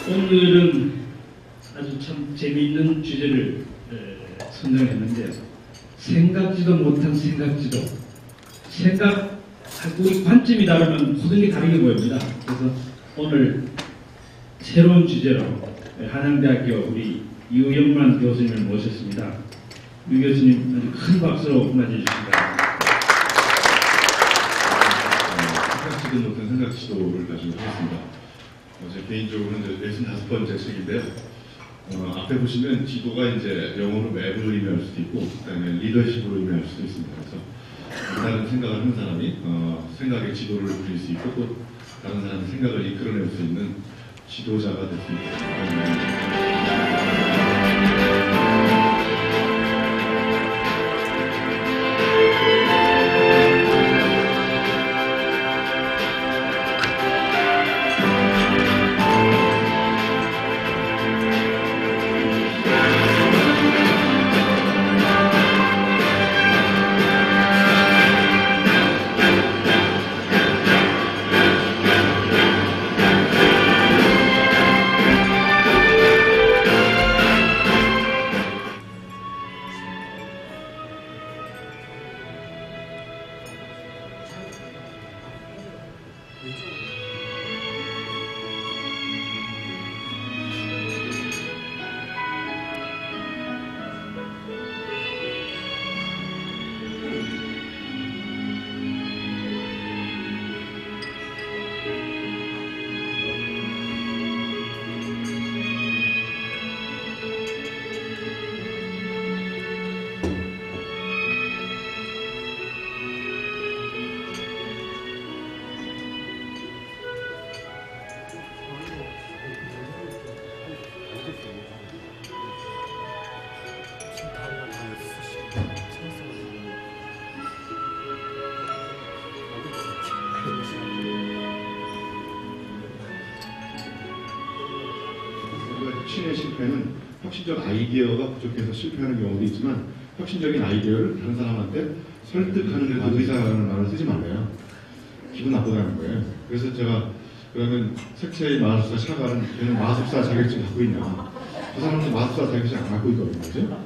오늘은 아주 참 재미있는 주제를 선정했는데요. 생각지도 못한 생각지도. 생각하고 우리 관점이 다르면 모든 게 다르게 보입니다. 그래서 오늘 새로운 주제로 한양대학교 우리 유영만 교수님을 모셨습니다. 유 교수님 아주 큰 박수로 맞이해주십니다. 생각지도 못한 생각지도를 가지고 하겠습니다. 제 개인적으로는 이제 65번째 책인데요. 앞에 보시면 지도가 이제 영어로 맵을 의미할 수도 있고, 그다음에 리더십으로 의미할 수도 있습니다. 그래서 다른 생각을 하는 사람이 생각의 지도를 그릴 수 있고, 또 다른 사람의 생각을 이끌어낼 수 있는 지도자가 될 수 있습니다. 혁신의 실패는 혁신적 아이디어가 부족해서 실패하는 경우도 있지만, 혁신적인 아이디어를 다른 사람한테 설득하는 데도 의사라는 말을 쓰지 말아요. 기분 나쁘다는 거예요. 그래서 제가 그러면 색채의 마술사 샤가는 걔는 마술사 자격증 갖고 있냐? 그 사람은 마술사 자격증 안 갖고 있거든요. 그죠?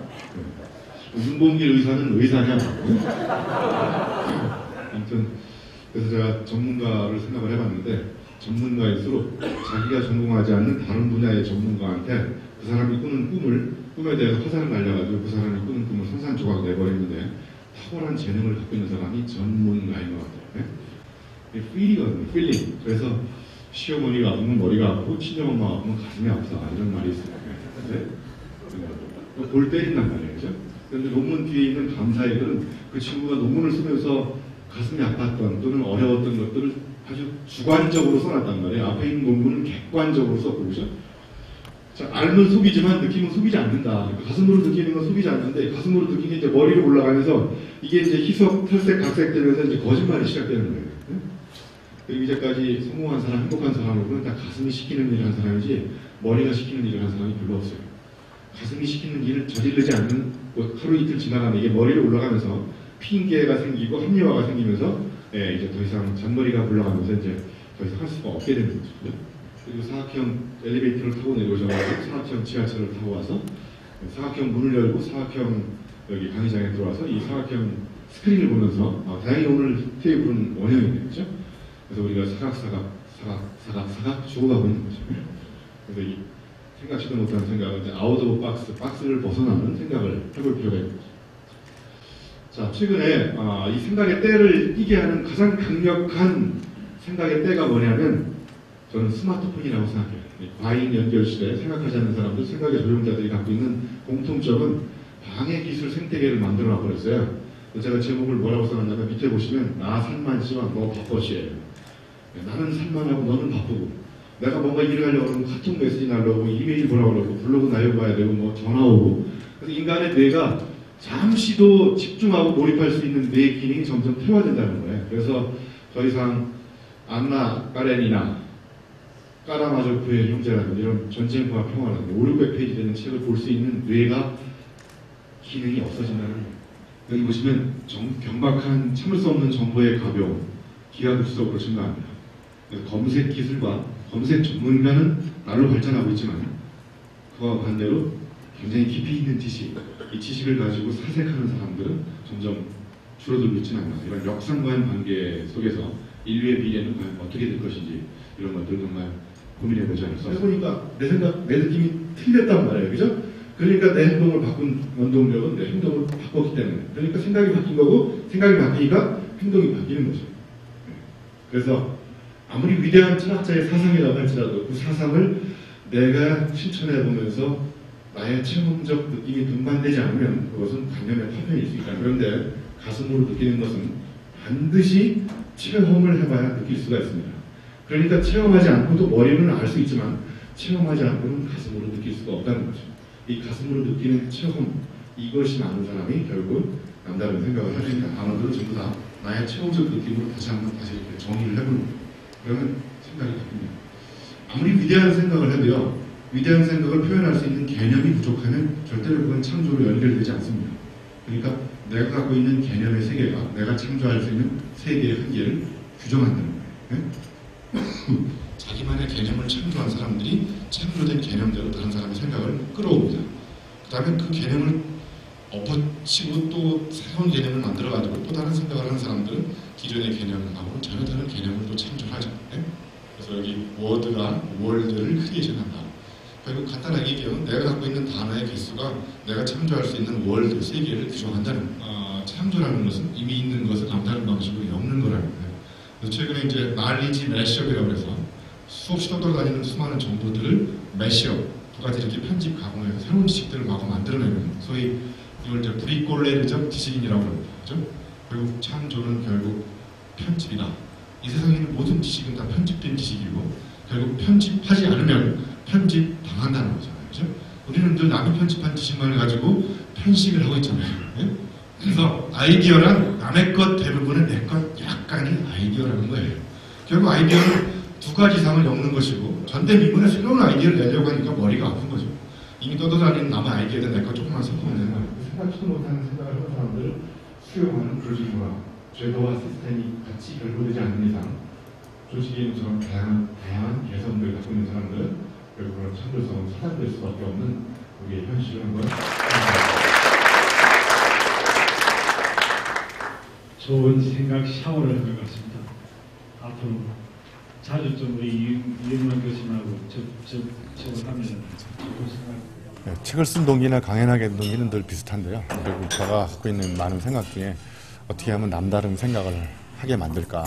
윤봉길 의사는 의사냐? 아무튼 그래서 제가 전문가를 생각을 해봤는데, 전문가일수록 자기가 전공하지 않는 다른 분야의 전문가한테 그 사람이 꾸는 꿈에 대해서 화살을 날려가지고 그 사람이 꾸는 꿈을 산산조각 내버리는데 탁월한 재능을 갖고 있는 사람이 전문가인 것 같아요. 네? 필이거든요. 필링. 그래서 시어머니가 아프면 머리가 아프고 친정엄마가 아프면 가슴이 아프다, 이런 말이 있어요. 네? 골 때린단 말이에요. 그죠? 그런데 논문 뒤에 있는 감사의 글은 그 친구가 논문을 쓰면서 가슴이 아팠던 또는 어려웠던 것들을 아주 주관적으로 써놨단 말이에요. 앞에 있는 논문은 객관적으로 썼고, 그죠? 자, 알면 속이지만 느낌은 속이지 않는다. 가슴으로 느끼는 건 속이지 않는데, 가슴으로 느끼는 게 이제 머리로 올라가면서 이게 이제 희석, 탈색, 각색되면서 이제 거짓말이 시작되는 거예요. 그리고 이제까지 성공한 사람, 행복한 사람으로는 다 가슴이 시키는 일을 한 사람이지 머리가 시키는 일을 한 사람이 별로 없어요. 가슴이 시키는 일을 저지르지 않는 뭐 하루 이틀 지나가면 이게 머리로 올라가면서 핑계가 생기고 합리화가 생기면서 이제 더 이상 잔머리가 굴러가면서 이제 더 이상 할 수가 없게 되는 거죠. 그리고 사각형 엘리베이터를 타고 내려오셔가지고 사각형 지하철을 타고 와서 사각형 문을 열고 사각형 여기 강의장에 들어와서 이 사각형 스크린을 보면서 다행히 오늘 테이블은 원형이네요. 그렇죠? 그래서 우리가 사각 죽어가고 있는 거죠. 그래서 이 생각지도 못한 생각을 이제 아웃 오브 박스를 벗어나는 생각을 해볼 필요가 있는 거죠. 자, 최근에 이 생각의 때를 띄게 하는 가장 강력한 생각의 때가 뭐냐면 저는 스마트폰이라고 생각해요. 과잉 연결 시대에 생각하지 않는 사람들, 생각의 조종자들이 갖고 있는 공통점은 방해 기술 생태계를 만들어 놔버렸어요. 제가 제목을 뭐라고 써놨냐면 밑에 보시면 나 산만씨와 너 바빠씨예요. 나는 산만하고 너는 바쁘고, 내가 뭔가 일을 하려고 하면 카톡 메시지 날라오고 이메일 보라고 그러고 블로그 날려봐야 되고 뭐 전화 오고, 그래서 인간의 뇌가 잠시도 집중하고 몰입할 수 있는 뇌 기능이 점점 퇴화된다는 거예요. 그래서 더 이상 안나 까렌이나 까라마조프의 형제라든지 이런 전쟁과 평화라든지 500~600페이지 되는 책을 볼 수 있는 뇌가 기능이 없어진다는 거예요. 여기 보시면 경박한 참을 수 없는 정보의 가벼움, 기하급수적으로 증가합니다. 그래서 검색 기술과 검색 전문가는 날로 발전하고 있지만 그와 반대로 굉장히 깊이 있는 지식, 이 지식을 가지고 사색하는 사람들은 점점 줄어들고 있지는 않나. 이런 역상관 관계 속에서 인류의 미래는 과연 어떻게 될 것인지 이런 것들을 정말 고민해보지 않을까. 해보니까 내 생각, 내 느낌이 틀렸단 말이에요. 그죠? 그러니까 내 행동을 바꾼 원동력은 내 행동을 바꿨기 때문에. 그러니까 생각이 바뀐 거고, 생각이 바뀌니까 행동이 바뀌는 거죠. 그래서 아무리 위대한 철학자의 사상이라고 할지라도 그 사상을 내가 실천해보면서 나의 체험적 느낌이 동반되지 않으면 그것은 단념의 파편일 수 있다. 그런데 가슴으로 느끼는 것은 반드시 체험을 해봐야 느낄 수가 있습니다. 그러니까 체험하지 않고도 머리로는 알 수 있지만 체험하지 않고는 가슴으로 느낄 수가 없다는 거죠. 이 가슴으로 느끼는 체험, 이것이 많은 사람이 결국 남다른 생각을 하니까 단어들은 전부 다 나의 체험적 느낌으로 다시 이렇게 정의를 해보는 거예요. 그러면 생각이 바뀝니다. 아무리 위대한 생각을 해도요, 위대한 생각을 표현할 수 있는 개념이 부족하면 절대로 그건 창조로 연결되지 않습니다. 그러니까 내가 갖고 있는 개념의 세계가 내가 창조할 수 있는 세계의 한계를 규정한다는 거예요. 자기만의 개념을 창조한 사람들이 창조된 개념대로 다른 사람의 생각을 끌어옵니다. 그 다음에 그 개념을 엎어치고 또 새로운 개념을 만들어가지고 또 다른 생각을 하는 사람들은 기존의 개념하고는 전혀 다른 개념을 또 창조하죠. 그래서 여기 워드가 월드를 크리에이션한다. 결국 간단하게 얘기하면 내가 갖고 있는 단어의 개수가 내가 창조할 수 있는 월드, 세계를 규정한다는 창조라는 것은 이미 있는 것을 남다른 방식으로 엮는 거라는 거예요. 그래서 최근에 이제 날리지 매시업이라고 해서 수없이 떠돌아다니는 수많은 정보들을 매시업, 두 가지 이렇게 편집, 가공해서 새로운 지식들을 마구 만들어내는 소위 이걸 이제 브리콜레르적 지식인이라고 합니다. 그죠? 결국 창조는 결국 편집이다. 이 세상에 있는 모든 지식은 다 편집된 지식이고 결국 편집하지 않으면 편집 당한다는 거잖아요. 그죠? 우리는 늘 남이 편집한 지식만을 가지고 편식을 하고 있잖아요. 네? 그래서 아이디어란 남의 것 대부분은 내 것 약간의 아이디어라는 거예요. 결국 아이디어는 두 가지 이상을 엮는 것이고 전대미문에 새로운 아이디어를 내려고 하니까 머리가 아픈 거죠. 이미 떠돌아다니는 남의 아이디어에 내 것 조금만 섞으면 되는 거예요. 생각지도 못하는 생각을 하는 사람들을 수용하는 조직문화, 제도와 시스템이 같이 결부되지 않는 이상 조직인처럼 다양한 개성들을 갖고 있는 사람들은 결국은 창조성은 사장될 수밖에 없는 우리의 현실을 한번 좋은 생각 샤워를 한 것 같습니다. 앞으로 자주 좀 우리 이영만 교수님하고 접촉을 하면 좋은 생각. 책을 쓴 동기나 강연하게 된 동기는 늘 비슷한데요. 그리고 제가 갖고 있는 많은 생각 중에 어떻게 하면 남다른 생각을 하게 만들까.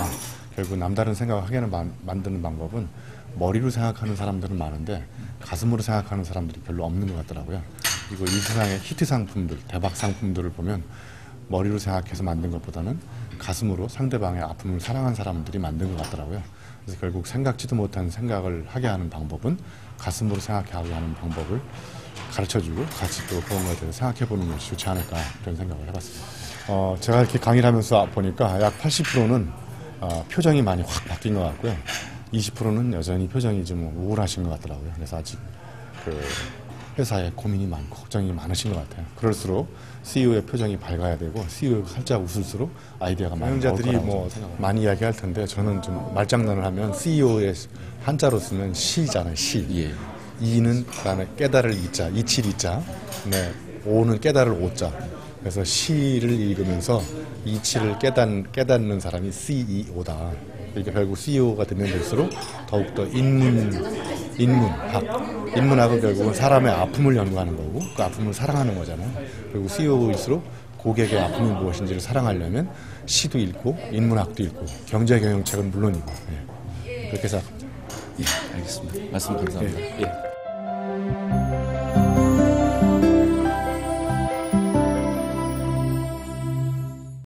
결국 남다른 생각을 하게 만드는 방법은 머리로 생각하는 사람들은 많은데 가슴으로 생각하는 사람들이 별로 없는 것 같더라고요. 그리고 이 세상의 히트 상품들, 대박 상품들을 보면 머리로 생각해서 만든 것보다는 가슴으로 상대방의 아픔을 사랑한 사람들이 만든 것 같더라고요. 그래서 결국 생각지도 못한 생각을 하게 하는 방법은 가슴으로 생각하게 하는 방법을 가르쳐주고 같이 또 그런 것에 대해서 생각해보는 것이 좋지 않을까 그런 생각을 해봤습니다. 제가 이렇게 강의를 하면서 보니까 약 80%는 표정이 많이 확 바뀐 것 같고요. 20%는 여전히 표정이 좀 우울하신 것 같더라고요. 그래서 아직 그 회사에 고민이 많고 걱정이 많으신 것 같아요. 그럴수록 CEO의 표정이 밝아야 되고 CEO가 살짝 웃을수록 아이디어가 많이 나올 거라고 뭐 많이 이야기할 텐데 저는 좀 말장난을 하면 CEO의 한자로 쓰면 시잖아요. 시. 예. 이는 그다음에 깨달을 이자, 이칠 이자. 네. 오는 깨달을 오자. 그래서 시를 읽으면서 이치를 깨닫는 사람이 CEO다. 그러니까 결국 CEO가 되면 될수록 더욱더 인문학은 결국은 사람의 아픔을 연구하는 거고 그 아픔을 사랑하는 거잖아요. 그리고 CEO일수록 고객의 아픔이 무엇인지를 사랑하려면 시도 읽고 인문학도 읽고 경제 경영책은 물론이고 그렇게 생각합니다. 예, 알겠습니다. 말씀 감사합니다. 예.